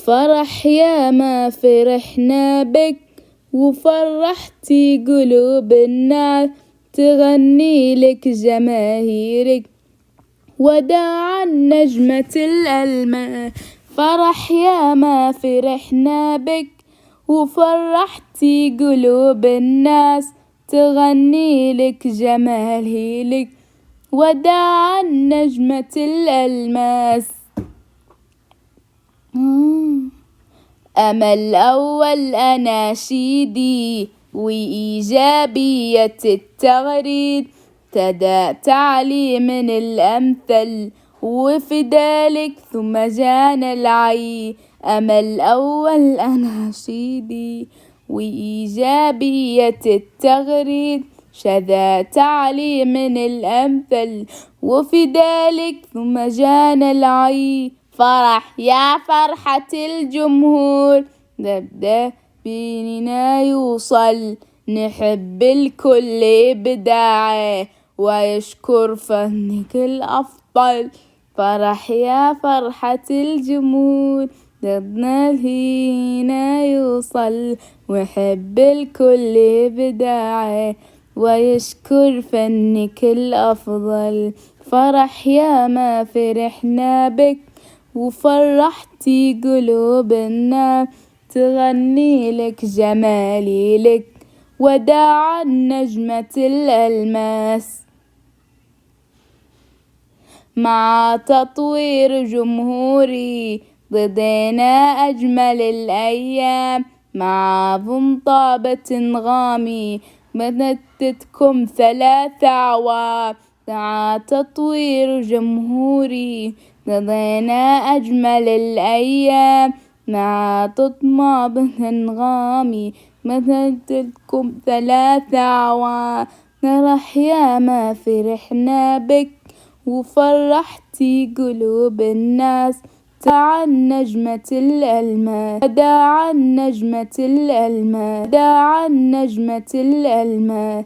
فرح يا ما فرحنا بك وفرحتي قلوب الناس، تغني لك جماهيرك وداعا نجمة الألماس. فرح يا ما فرحنا بك وفرحتي قلوب الناس، تغني لك جماهيرك وداعا نجمة الألماس. أمل أول أناشيدي وإيجابية التغريد، ابتدأ تعلي من الأمثل وفي ذلك ثم جانا العي. أمل أول أناشيدي وإيجابية التغريد، شذا تعلي من الأمثل وفي ذلك ثم جانا العي. فرح يا فرحة الجمهور، نبدأ بيننا يوصل، نحب الكل إبداعه ويشكر فنك الأفضل. فرح يا فرحة الجمهور، نبدأ هنا يوصل، ويحب الكل إبداعه ويشكر فنك الأفضل. فرح يا ما فرحنا بك وفرحتي قلوب الناس، تغني لك جمالي لك وداعا نجمة الألماس. مع تطوير جمهوري ضدنا أجمل الأيام، مع طابة غامي مددتكم 3 أعوام. مع تطوير جمهوري ضدنا أجمل الأيام، مع طابة غامي مددتكم 3 أعوام. فرح يا ما فرحنا بك وفرحتي قلوب الناس، داعا نجمة الألماس، داعا نجمة الألماس، داعا نجمة الألماس.